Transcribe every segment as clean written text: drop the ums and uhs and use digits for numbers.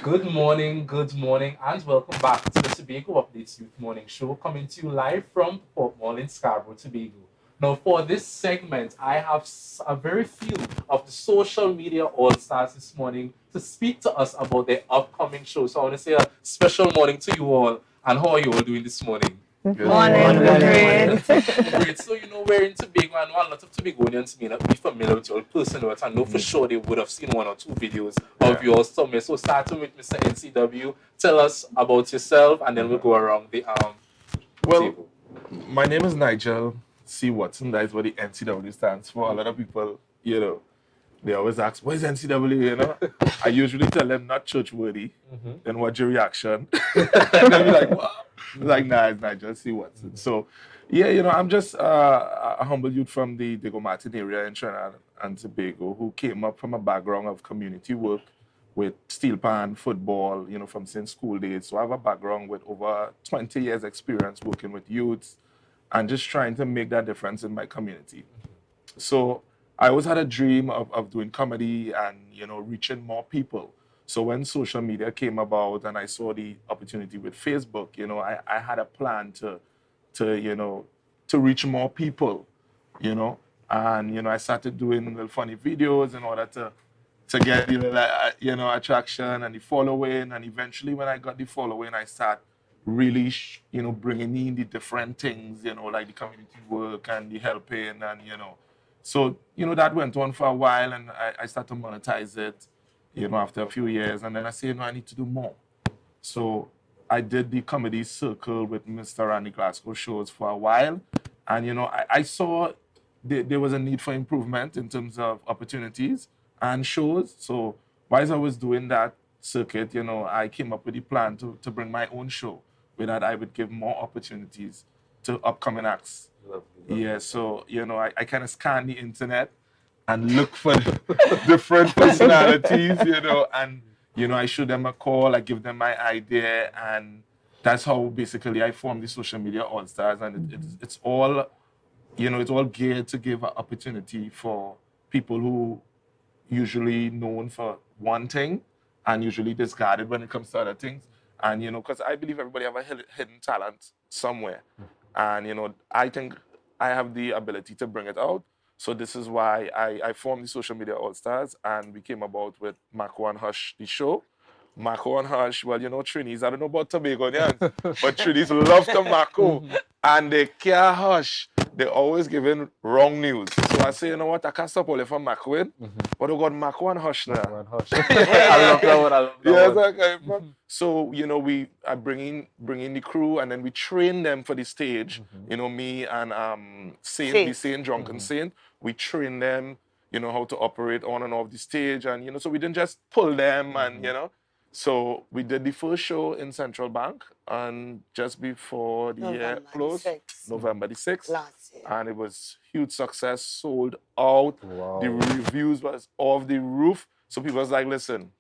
good morning, and welcome back to the Tobago Updates Youth Morning Show, coming to you live from Port Mall in Scarborough, Tobago. Now, for this segment, I have a very few of the social media all-stars this morning to speak to us about their upcoming show. So I want to say a special morning to you all, and how are you all doing this morning? Good Morning, morning. Great. So, we're in Tobago, and a lot of Tobagonians may not be familiar with your personal, I know for sure they would have seen one or two videos of yours somewhere. So, starting with Mr. NCW, tell us about yourself, and then we'll go around the Well, table. my name is Nigel C. Watson. That is what the NCW stands for. A lot of people, they always ask, what is NCW, I usually tell them not church worthy. Then what's your reaction? And they'll be like, what? Like, nah, it's Nigel C. Watson. So, I'm just a humble youth from the Diego Martin area in Trinidad and Tobago who came up from a background of community work with steel pan, football, from since school days. So I have a background with over 20 years experience working with youths and just trying to make that difference in my community. So I always had a dream of doing comedy and, reaching more people. So when social media came about and I saw the opportunity with Facebook, I had a plan to reach more people, and, I started doing little funny videos in order to get attraction and the following, and eventually when I got the following, I start really bringing in the different things, like the community work and the helping, and so that went on for a while, and I started to monetize it, after a few years, and then I said, I need to do more. So I did the comedy circle with Mr. Randy Glasgow shows for a while, and I saw there was a need for improvement in terms of opportunities and shows. So while I was doing that circuit, I came up with a plan to bring my own show where that I would give more opportunities to upcoming acts. Lovely. Yeah, so I kind of scan the internet and look for different personalities, and I show them a call, I give them my idea, and that's how basically I formed the social media all stars, and it's all it's all geared to give an opportunity for people who usually known for one thing and usually discarded when it comes to other things. And, because I believe everybody have a hidden talent somewhere. And, I think I have the ability to bring it out. So this is why I formed the Social Media All-Stars, and we came about with Marco and Hush, the show. Marco and Hush, well, Trinis, I don't know about Tobagonians, but Trinis love to Marco, and they care Hush. They're always giving wrong news. So I say, you know what, I can't stop all from Marco in, but I got Marco and Hush now. I love that one. I love that one. Okay. So, we are bringing the crew, and then we train them for the stage. Me and Saint, Drunken Saint, we train them, how to operate on and off the stage. And, so we didn't just pull them and, So we did the first show in Central Bank, and just before the year closed, November the 6th. Last year. And it was huge success, sold out. Wow. The reviews was off the roof. So people was like, listen,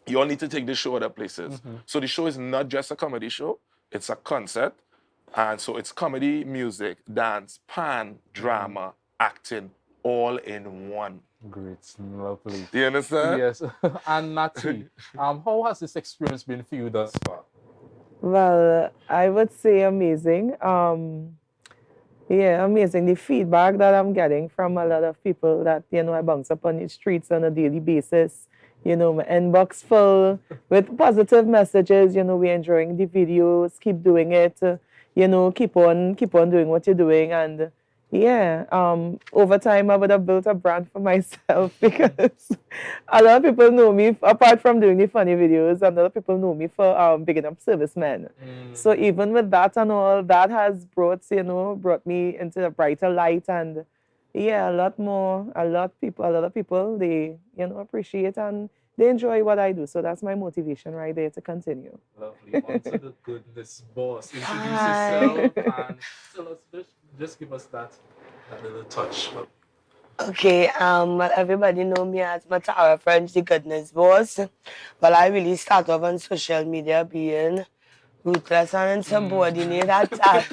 you all need to take this show other places. So the show is not just a comedy show, it's a concert. And so it's comedy, music, dance, pan, drama, acting, all in one. Great, lovely. Do you understand? Yes. And Nati, how has this experience been for you thus far? Well, I would say amazing. Amazing. The feedback that I'm getting from a lot of people that, I bounce up on the streets on a daily basis. My inbox full with positive messages. We're enjoying the videos. Keep doing it. Keep on doing what you're doing. And over time, I would have built a brand for myself because a lot of people know me, apart from doing the funny videos, a lot of people know me for bigging up servicemen. So even with that and all, that has brought me into a brighter light, and a lot of people, they, appreciate and they enjoy what I do. So that's my motivation right there to continue. Lovely. On to the goodness, boss. Introduce yourself and tell us, just give us that little touch. Okay, well, everybody know me as Matara French, the goodness boss. Well, I really start off on social media being ruthless and insubordinate at times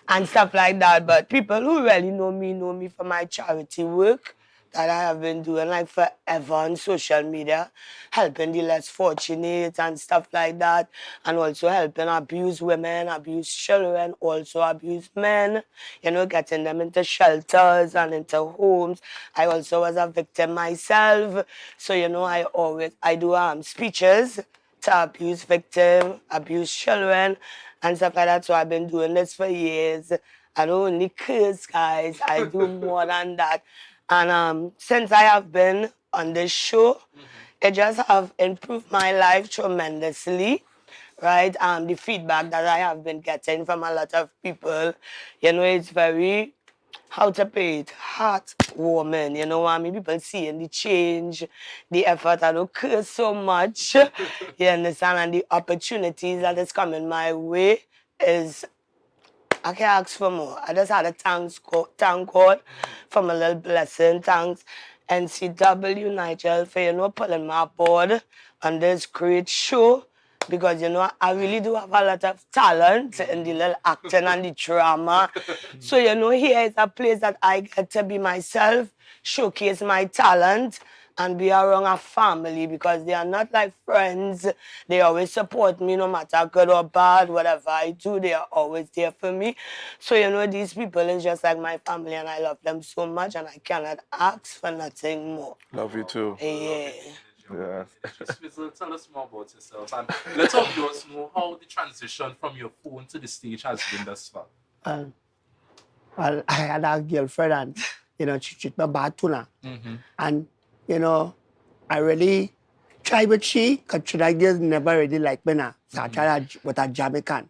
and stuff like that. But people who really know me for my charity work. that I have been doing like forever on social media, helping the less fortunate and stuff like that, and also helping abused women, abused children, also abused men, you know, getting them into shelters and into homes. I also was a victim myself, so you know, I do speeches to abuse victim, abuse children, and stuff like that. So I've been doing this for years. I don't only curse, guys. I do more than that. And since I have been on this show, it just have improved my life tremendously, right? The feedback that I have been getting from a lot of people, you know, it's very, how to pay it, heartwarming, you know what I mean? People seeing the change, the effort. I don't curse so much, you understand? And the opportunities that is coming my way is, I can't ask for more. I just had a thank God for my little blessing. Thanks NCW Nigel for, you know, pulling my board on this great show. Because, you know, I really do have a lot of talent in the little acting and the drama. So, you know, here is a place that I get to be myself, showcase my talent, and be around a family, because they are not like friends. They always support me no matter good or bad, whatever I do, they are always there for me. So, you know, these people is just like my family, and I love them so much, and I cannot ask for nothing more. Love you too. Yeah. Yeah. Just tell us more about yourself, and let our viewers know how the transition from your phone to the stage has been thus far. Well, I had a girlfriend, and you know, she treated me bad too now. And you know, I really tried with she, because she just never really liked me now. So I tried with a Jamaican.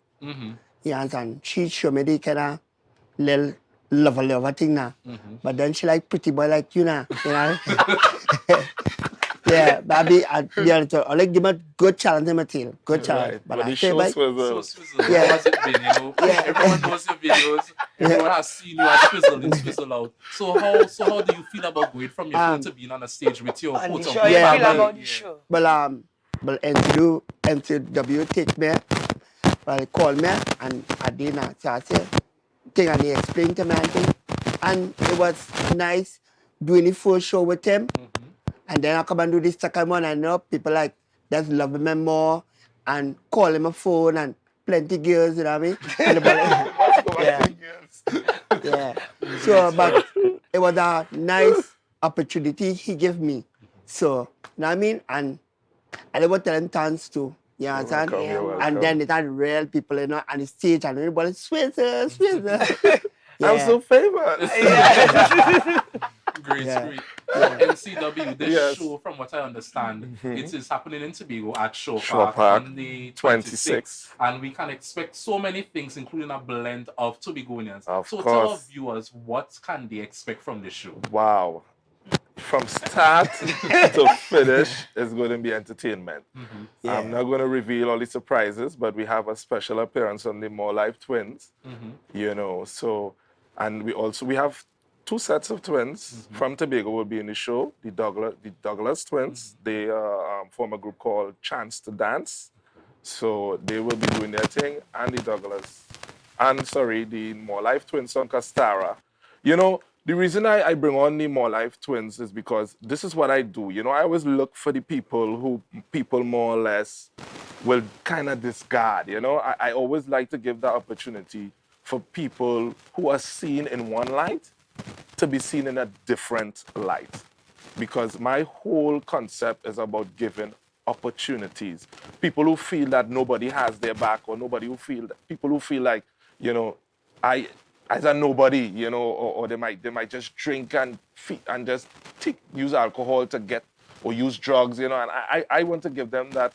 Yes, and she showed me the kind of little lover thing now. But then she like pretty boy like you now, you know. Yeah, baby, I like give me good challenge in my tail, good challenge. Right. But But I the say, show like, So Swizzle, Yeah. how has it been? You know, everyone knows your videos. Everyone has seen you as Swizzle in Swizzle Out. So how do you feel about going from your phone to being on a stage with your And quote the unquote show, you Yeah, feel family? about the show. but NCW take me, well, call me, and I did not. So I said, thing, and he explained to me, and it was nice doing the first show with him. And then I come and do this second one, and you know, people like just love me more and call him a phone, and plenty girls, you know what I mean? And yeah, yeah. So, but it was a nice opportunity he gave me. So, you know what I mean? And I was telling thanks to, you understand? welcome, you're welcome. And then it had real people, you know, on the stage, and everybody, Swizzer. I'm Yeah. so famous. Great, Yeah. great. NCW, this Yes. show, from what I understand, it is happening in Tobago at Shaw Shaw Park Park, on the 26th. 26th. And we can expect so many things, including a blend of Tobagonians. Of So tell our course. viewers, what can they expect from this show? Wow. From start to finish is going to be entertainment. Yeah. I'm not going to reveal all the surprises, but we have a special appearance on the More Life Twins. You know, so, and we have two sets of twins from Tobago will be in the show. The Douglas twins. They form a group called Chance to Dance. So they will be doing their thing, and the More Life Twins on Castara. You know, the reason I bring on the More Life Twins is because this is what I do. You know, I always look for the people who people more or less will kind of discard. You know, I always like to give the opportunity for people who are seen in one light to be seen in a different light. Because my whole concept is about giving opportunities. People who feel that nobody has their back, or people who feel like, you know, as a nobody, you know, or they might just drink and just use alcohol to get, or use drugs, you know, and I want to give them that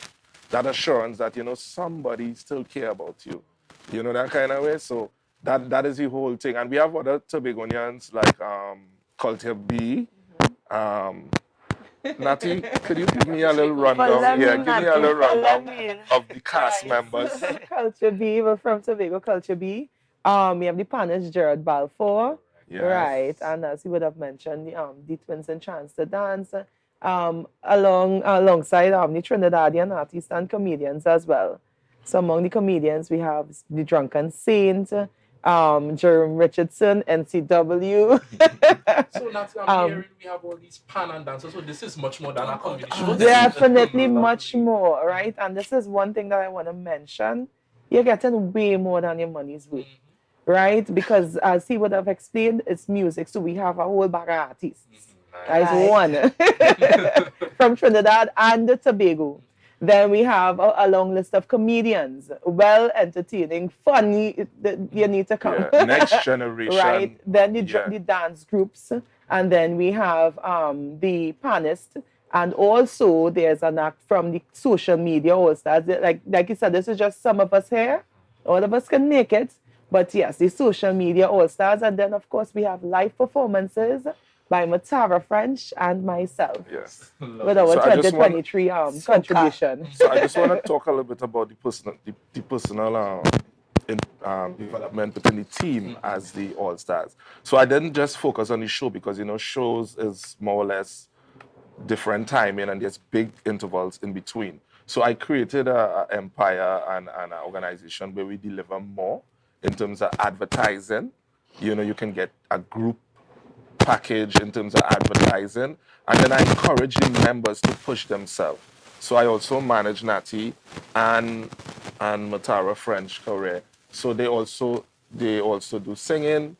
assurance that, you know, somebody still care about you, you know, that kind of way. So that is the whole thing. And we have other Tobagonians like Culture B. Nati, could you give me a little rundown? Yeah, give me a little rundown of the cast members. Culture B, we're from Tobago, Culture B. We have the panelist Gerard Balfour, Yes. right, and as you would have mentioned, the twins and Chance to Dance, alongside the Trinidadian artists and comedians as well. So among the comedians, we have the Drunken Saint, Jerome Richardson, NCW. So Natalie, I'm hearing we have all these pan and dancers. So this is much more than a comedy show. Definitely much Lovely. more, right? And this is one thing that I want to mention. You're getting way more than your money's worth, right? Because as he would have explained, it's music. So we have a whole bag of artists. That is Right. one from Trinidad and Tobago. Then we have a long list of comedians, well entertaining, funny. You need to come. Yeah, next generation. Right. Then Yeah. the dance groups, and then we have the panist, and also there's an act from the social media all stars. Like you said, this is just some of us here. All of us can make it, but yes, the social media all stars, and then of course we have live performances by Matara French and myself Yes. with our So I just want- 2023 contribution. So I just want to talk a little bit about the personal development within the team as the All Stars. So I didn't just focus on the show because shows is more or less different timing and there's big intervals in between. So I created a empire and an organization where we deliver more in terms of advertising. You can get a group package in terms of advertising, and then I encourage the members to push themselves. So I also manage Natty and Matara French career. So they also do singing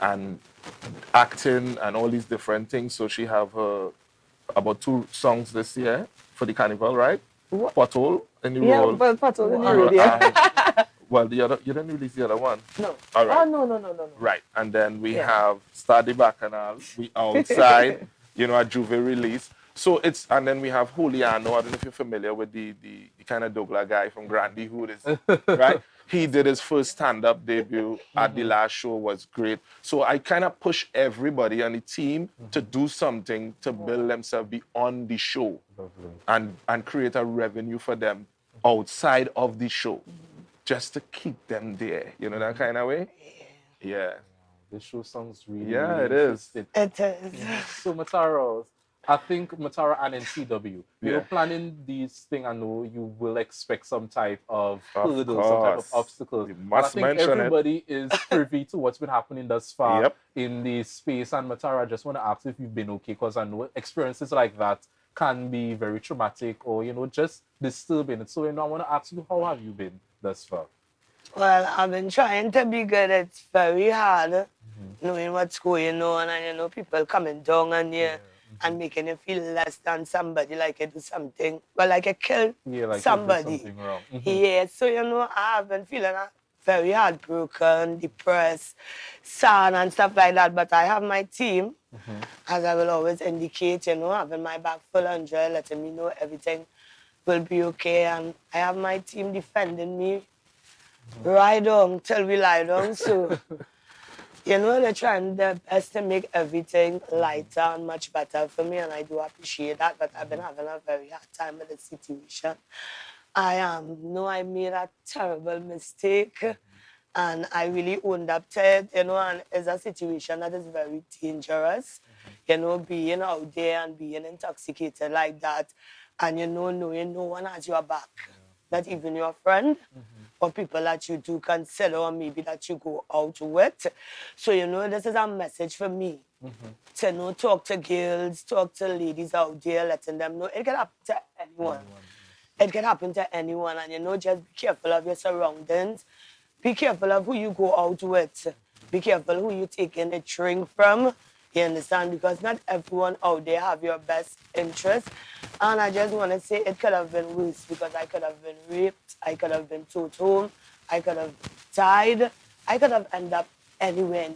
and acting and all these different things. So she have about 2 songs this year for the carnival, right? Pothole in the Yeah, role. but Pato in the road, yeah. Well, the other you didn't release the other one. No. All right. Oh, no. Right, and then we Yeah. have Study Bacchanal, we outside, a Juve release. So and then we have Juliano. I don't know if you're familiar with the kind of Douglas guy from Grandy Hood is, right? He did his first stand-up debut at the last show, was great. So I kind of push everybody on the team to do something to build themselves beyond the show and create a revenue for them outside of the show, just to keep them there, that kind of way. Yeah. This show sounds really, Yeah, really it is. interesting. It is. So Matara, I think Matara and NCW, Yeah. you're planning these things. I know you will expect some type of Of hurdles, some type of course. obstacles. You And must I think mention it. everybody is privy to what's been happening thus far Yep. in the space. And Matara, I just want to ask if you've been okay, because I know experiences like that can be very traumatic or, just disturbing. So, I want to ask you, how have you been thus far? Well, I've been trying to be good. It's very hard knowing what's going on, and people coming down on you and making you feel less than somebody, like you do something, well, like you killed Yeah, like somebody. you did something wrong. Yeah, so I have been feeling very heartbroken, depressed, sad, and stuff like that. But I have my team, as I will always indicate, having my back full 100, letting me know everything will be okay. And I have my team defending me right on till we lie down. So, they're trying their best to make everything lighter and much better for me, and I do appreciate that. But I've been having a very hard time with the situation. I made a terrible mistake, and I really owned up to it, and it's a situation that is very dangerous, being out there and being intoxicated like that, and knowing no one has your back, not even your friend, or people that you do consider, or maybe that you go out with. So, this is a message for me to talk to girls, talk to ladies out there, letting them know it can happen to anyone. It can happen to anyone, and just be careful of your surroundings. Be careful of who you go out with. Be careful who you taking a drink from. You understand? Because not everyone out there have your best interest. And I just want to say it could have been worse, because I could have been raped. I could have been towed home. I could have died. I could have ended up anywhere.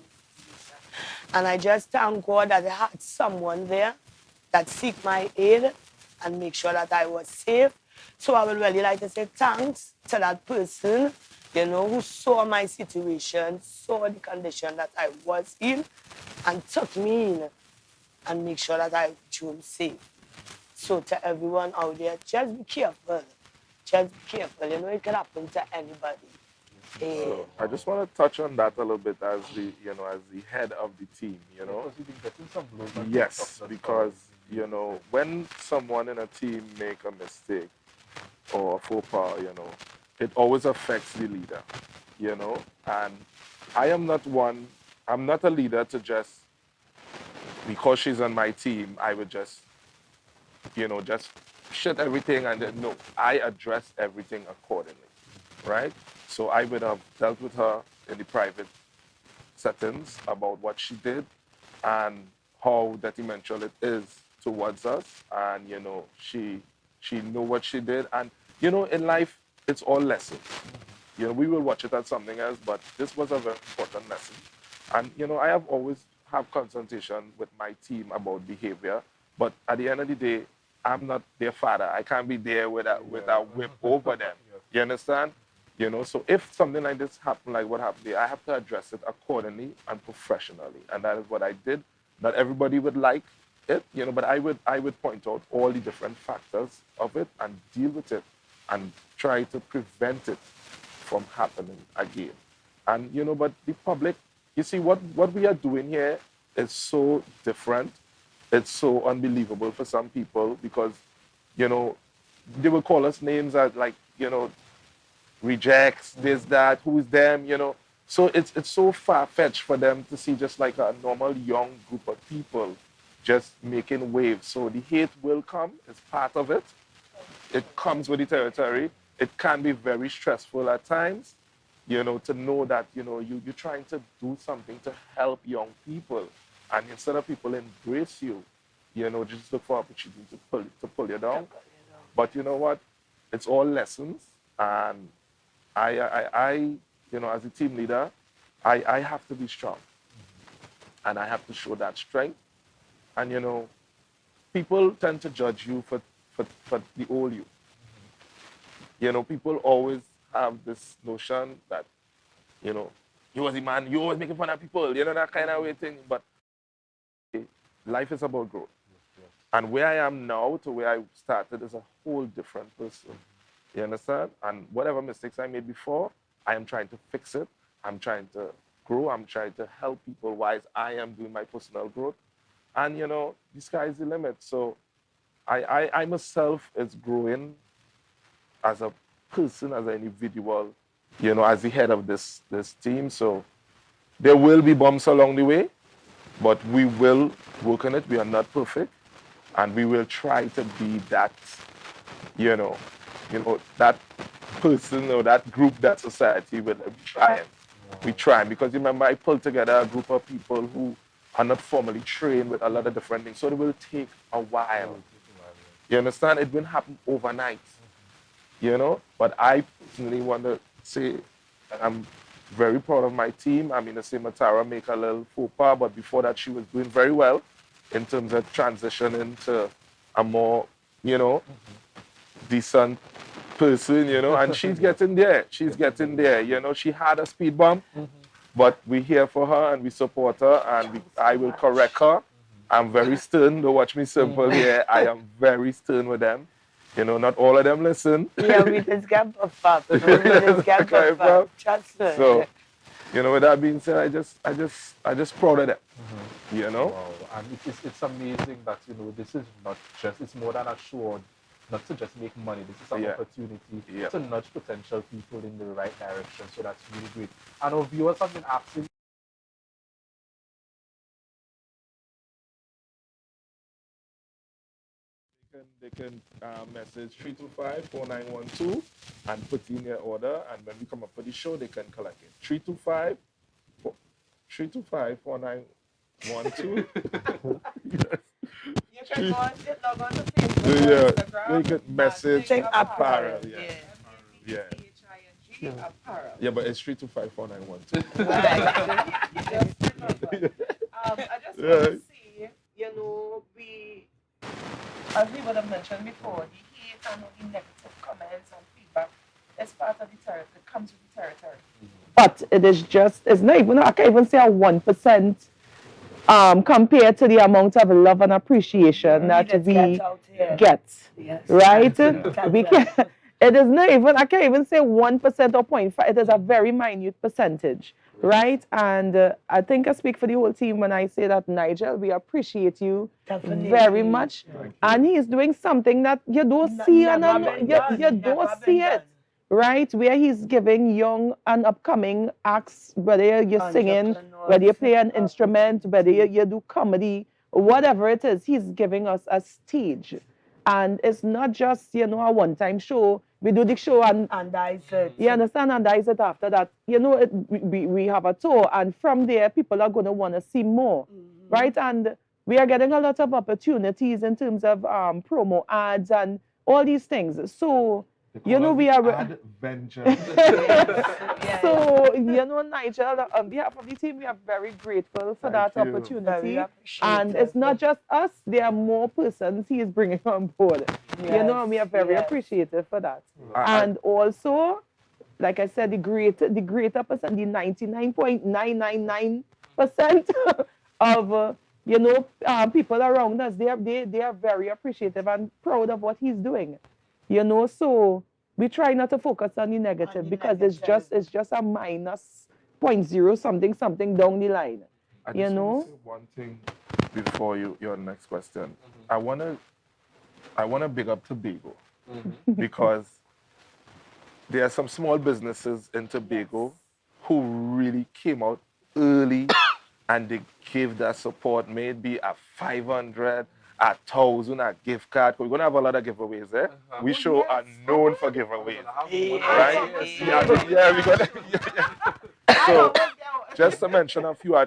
And I just thank God that I had someone there that seek my aid and make sure that I was safe. So I would really like to say thanks to that person, who saw my situation, saw the condition that I was in, and took me in and make sure that I was safe. So to everyone out there, just be careful. Just be careful. It can happen to anybody. So I just want to touch on that a little bit as the head of the team, Because you've been getting some blows on Yes, TikTok, because when someone in a team make a mistake or a faux pas, it always affects the leader, and I am not one, I'm not a leader to just, because she's on my team, I would just, just shut everything and then, no, I address everything accordingly, right? So I would have dealt with her in the private settings about what she did and how detrimental it is towards us. And, she knew what she did. And, in life, it's all lessons. We will watch it as something else, but this was a very important lesson. And, I have always have consultation with my team about behavior, but at the end of the day, I'm not their father. I can't be there with a whip over them. You understand? So if something like this happened, like what happened there, I have to address it accordingly and professionally. And that is what I did. Not everybody would like it, but I would point out all the different factors of it and deal with it and try to prevent it from happening again. And but the public, you see what we are doing here is so different. It's so unbelievable for some people because, they will call us names as like, rejects, this, that, who's them, So it's so far-fetched for them to see just like a normal young group of people just making waves. So the hate will come, it's part of it. It comes with the territory. It can be very stressful at times, to know that, you're trying to do something to help young people. And instead of people embrace you, just look for opportunity to pull you down. But you know what? It's all lessons. And I as a team leader, I have to be strong. And I have to show that strength. And, people tend to judge you for the old you. People always have this notion that, you as a man, you always making fun of people, that kind of way thing. But life is about growth. And where I am now to where I started is a whole different person. You understand? And whatever mistakes I made before, I am trying to fix it. I'm trying to grow. I'm trying to help people while I am doing my personal growth. And, the sky is the limit. So I myself is growing as a person, as an individual, as the head of this team. So there will be bumps along the way, but we will work on it. We are not perfect. And we will try to be that, that person or that group, that society will be trying. We try because remember I pulled together a group of people who are not formally trained with a lot of different things. So it will take a while. You understand? It won't happen overnight. But I personally want to say I'm very proud of my team. I mean, the same Matara make a little faux pas, but before that she was doing very well in terms of transitioning to a more, decent person, and she's getting there. She's getting there. She had a speed bump, but we're here for her and we support her and I will correct her. I'm very stern. Don't watch me simple here. I am very stern with them. Not all of them listen. Yeah, we just get buff up. We just get buff up. Trust me. So, with that being said, I just proud of them. Wow. And it's amazing that, this is not just, it's more than a show, not to just make money. This is an opportunity to nudge potential people in the right direction. So that's really great. And our viewers have been asking. They can message 325-4912 and put in their order. And when we come up for the show, they can collect it. 325-4912. Yes. You can log on to Facebook, Instagram. They can message apparel. Yeah. Apparel. Yeah, but it's 325-4912. I just want to see, as we would have mentioned before, the hate and the negative comments and feedback is part of the territory, it comes with the territory. But it is just, it's not even, I can't even say a 1% compared to the amount of love and appreciation that we get. Yes. Right? We can, it is not even, I can't even say 1% or 0.5, it is a very minute percentage. Right? And I think I speak for the whole team when I say that, Nigel, we appreciate you very much. And he is doing something that you don't see, you don't see it. right? Where he's giving young and upcoming acts, whether you're singing, whether you play an instrument, whether you do comedy, whatever it is, he's giving us a stage. And it's not just, a one-time show. We do the show and that's it. you understand? And that is it after that. We have a tour, and from there, people are going to want to see more, right? And we are getting a lot of opportunities in terms of promo ads and all these things. So, we are... Adventure. So, Nigel, on behalf of the team, we are very grateful for that Thank you. opportunity. And it's not just us, there are more persons he is bringing on board. We are very appreciative for that. And also, like I said, the greater percent, the 99.999% of, people around us, they are very appreciative and proud of what he's doing. So we try not to focus on the negative because it's just a minus 0.0 something down the line. I just want to say one thing before your next question. I wanna big up Tobago because there are some small businesses in Tobago who really came out early and they gave that support, maybe a 500, a 1,000, a gift card. We're going to have a lot of giveaways there. We show are known for giveaways. Right? Yeah, we're going to. So, just to mention a few, I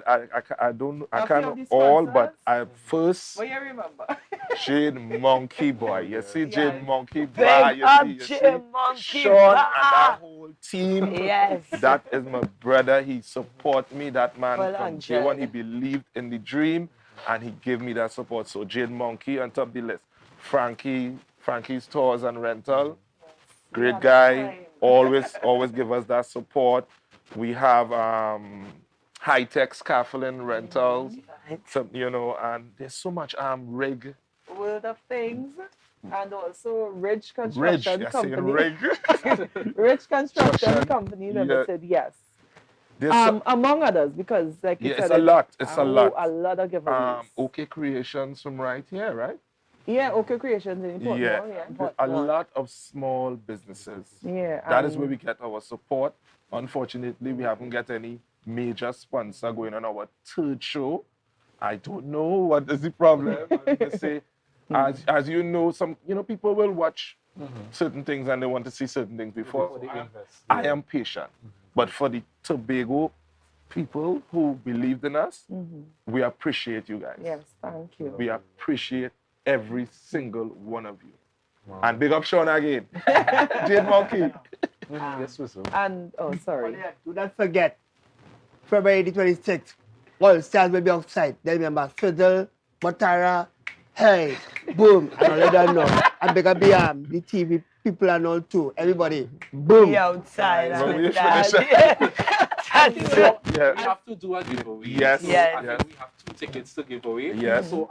can't all, but I first. Well, you remember. Jade Monkey Boy. You see Jade Monkey Boy. You see Sean and that whole team. Yes. That is my brother. He support me, that man from J1. He believed in the dream and he gave me that support. So Jade Monkey on top of the list. Frankie's Tours and Rental. Great guy. Always give us that support. We have High Tech Scaffolding Rentals. So, and there's so much rig. World of Things, and also Ridge Construction Company. Ridge Construction Company Limited, yes. Among others, because like you said, it's a lot. A lot of giveaways. OK Creations from right here, right? Yeah, OK Creations in Portmore, a lot of small businesses. Yeah. That is where we get our support. Unfortunately, we haven't got any major sponsor going on our third show. I don't know what is the problem. I just say, as you know, some people will watch certain things and they want to see certain things before. I am patient, but for the Tobago people who believed in us, we appreciate you guys. Yes, thank you. We appreciate every single one of you. Wow. And big up Sean again. Jade Monkey. Yes, we so. And sorry. Do not forget, February the 26th. All stars will be outside. Then remember, Fiddle, Matara, hey, boom, and all that know. And big up the TV people and all too. Everybody, boom. Be outside. We have to do a giveaway. Yes. So I think we have 2 tickets to give away. Yes. So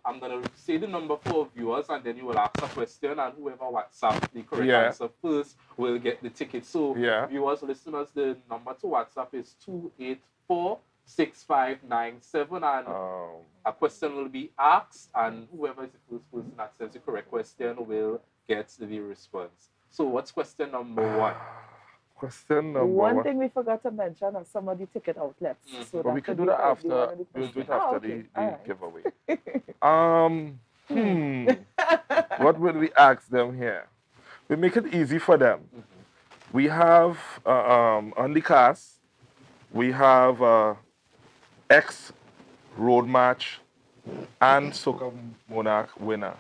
I'm gonna say the number for viewers and then you will ask a question and whoever WhatsApp the correct answer first will get the ticket. So viewers, listeners, the number to WhatsApp is 284-6597 and a question will be asked and whoever is the first person that says the correct question will get the response. So what's question number 1? Question number one thing we forgot to mention are some of the ticket outlets. So but we can do that after. We'll do it after the giveaway. What will we ask them here? We make it easy for them. We have on the cast, we have ex road match and Soca Monarch winner,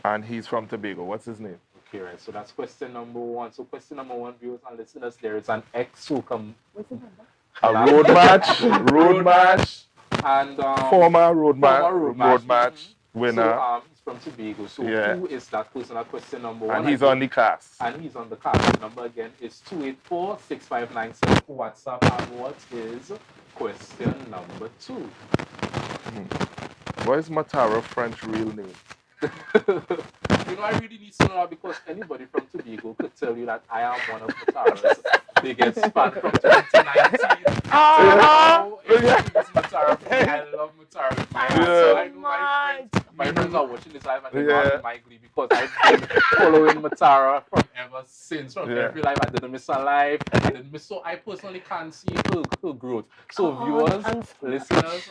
and he's from Tobago. What's his name? Okay, right. So that's question number 1. So question number 1, viewers and listeners, there is an ex-Soca. A road match, and former road match winner. So he's from Tobago. So who is that person? At question number 1. And he's on the cast. And he's on the cast. The number again is 284-6597. WhatsApp. And what is question number 2? What is Matara French real name? I really need to know that because anybody from Tobago could tell you that I am one of Matara's biggest fans from 2019. Matara, I love Matara with my heart. So I know my friends are watching this live and they're not in my glee because I've been following Matara from ever since. From Yeah. every life, I didn't miss a life. I didn't miss. So I personally can't see her growth. So viewers, listeners,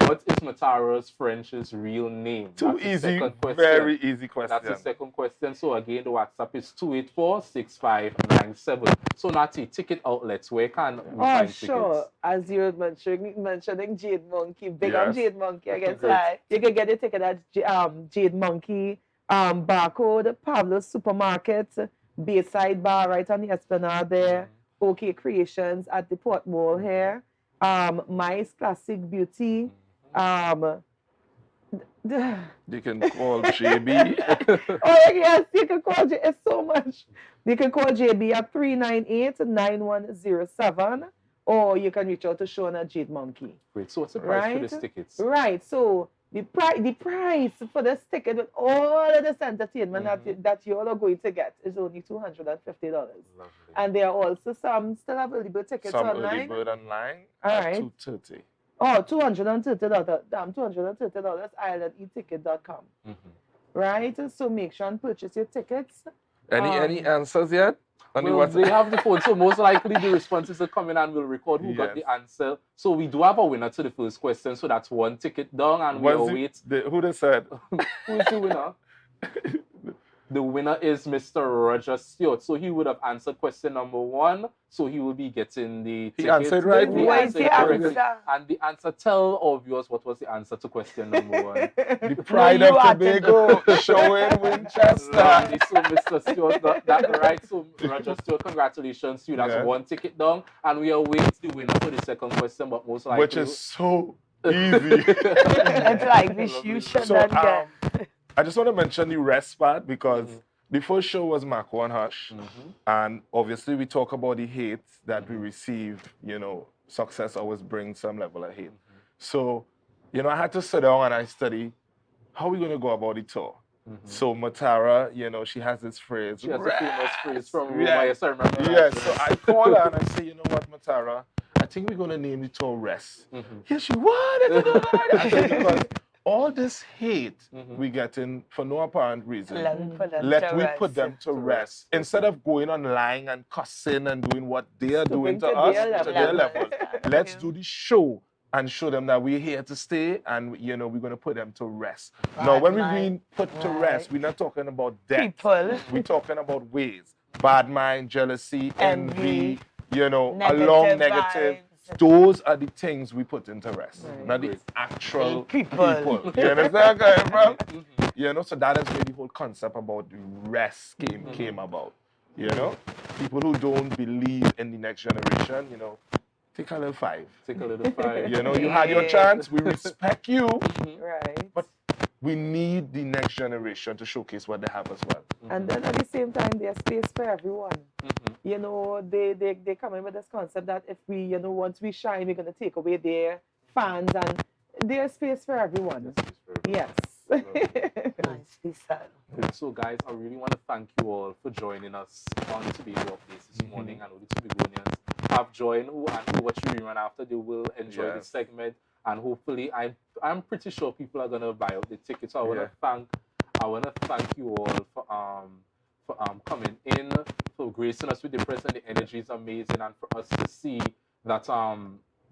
what is Matara's French's real name? Too That's the easy, second question. very easy question. That's the second question. So again, the WhatsApp is 284-6597. So Natty, ticket outlets, where can we Oh, find sure. tickets? As you were mentioning Jade Monkey, big on Yes. Jade Monkey, I guess. Right. You can get your ticket at Jade Monkey, Barcode, Pablo's Supermarket, Bayside Bar right on the Esplanade there, OK Creations at the Port Mall here, Mice Classic Beauty, You can call JB. oh yes, you can call it's so much. You can call JB at 398-9107, or you can reach out to Sean at Jade Monkey. Great. So what's the price for Right? these tickets? Right. So the price for this ticket with all of this entertainment that you all are going to get is only $250. Lovely. And there are also some still available tickets Some early online. bird online All at right. $230. Oh, $230. $230. IslandEticket.com. Right? So make sure and purchase your tickets. Any answers yet? On the Well, WhatsApp? they have the phone, so most likely the responses are coming and we'll record who got the Yes. answer. So we do have a winner to the first question, so that's one ticket down and we'll wait. Who they said? Who is the winner? The winner is Mr. Roger Stewart. So he would have answered question number 1. So he will be getting the ticket. answered right. He What is answered the correctly. answer? And the answer, tell our viewers what was the answer to question number 1. The pride you of are Tobago, showing Winchester. Lovely. So Mr. Stewart got that right. So Roger Stewart, congratulations to you. That's Yeah. one ticket down. And we await the winner for the second question, but most likely. Which is so easy. It's like this you should So, not get. I just want to mention the Ressst part because the first show was Marco and Hush. And obviously we talk about the hate that we receive. You know, success always brings some level of hate. So, you know, I had to sit down and I study how we going to go about the tour. So Matara, you know, she has this phrase. She has a famous phrase from Roma. Yeah. Yes, I remember that. Yes, so I call her and I say, you know what, Matara, I think we're going to name the tour Ressst. Yeah, she, what? I don't know that. I said, because all this hate we get in for no apparent reason, Let me put them let to we rest. put them to rest. Instead of going on lying and cussing and doing what they are doing to to us, their to their level. level, let's do the show and show them that we're here to stay and, you know, we're going to put them to rest. Now, when we Bad mean mind. put to rest, we're not talking about death. People. We're talking about ways. Bad mind, jealousy, envy, you know, Negative along negative. vibes. Those are the things we put into rest, not the Great. actual People. You understand where I'm coming from? You know, so that is where the whole concept about the rest came about. You know, people who don't believe in the next generation, you know, take a little 5. Take a little 5. You know, you had your chance. We respect you, Right. but we need the next generation to showcase what they have as well. And then at the same time, there's space for everyone. You know, they come in with this concept that if we, you know, once we shine, we're going to take away their fans, and there's space for everyone. Yes. Nicely said. So guys, I really want to thank you all for joining us on Tobago Updates this morning. I know the Tobagonians have joined who watch you rerun after. They will enjoy this segment, and hopefully I'm pretty sure people are gonna buy out the tickets. So I want to thank you all for coming in, for gracing us with the present. The energy is amazing, and for us to see that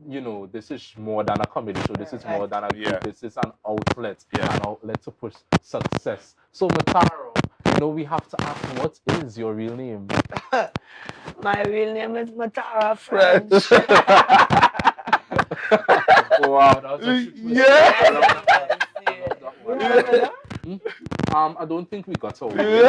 you know, this is more than a comedy show. This is more than a group. This is an outlet, an outlet to push success. So Mataro, you know, we have to ask, what is your real name? My real name is Matara French. Wow, that was a I don't think we got away.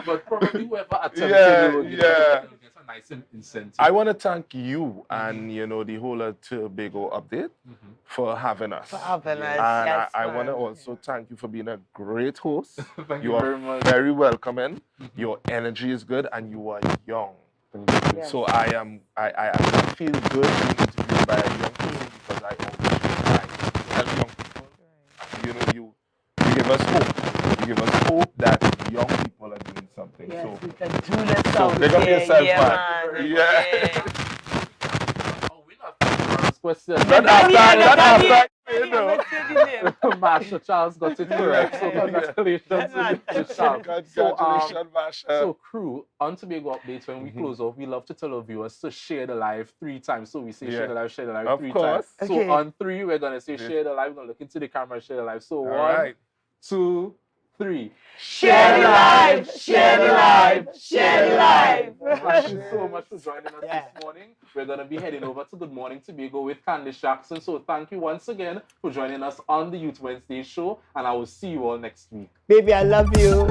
But probably whoever attempted will get a nice incentive. I want to thank you and, you know, the whole Tobago update for having us. For having us, And yes, I want to man. also thank you for being a great host. Thank You you are very much. very welcoming. Your energy is good and you are young. Yes. So I feel good being interviewed by a young person because I always try to help young people. You know, you give us hope. You give us hope that young people are doing something. Yes, So we can do this So out big up here. yourself, Yeah, man. man. Yeah. Oh, we not first question. Not after. you know. Marsha Charles got it correct. So congratulations to Charles. Congratulations, Masha. So crew, on Tobago Updates, when we close off, we love to tell our viewers to share the live 3 times. So we say share the live Of 3 course. times. Okay. So on 3, we're gonna say share the live. We're gonna look into the camera and share the live. So All 1, right. 2, 3. Share the live, share the live, share the live. Thank you so much for joining us Yeah. this morning. We're going to be heading over to Good Morning Tobago with Candice Jackson. So thank you once again for joining us on the Youth Wednesday show, and I will see you all next week. Baby, I love you.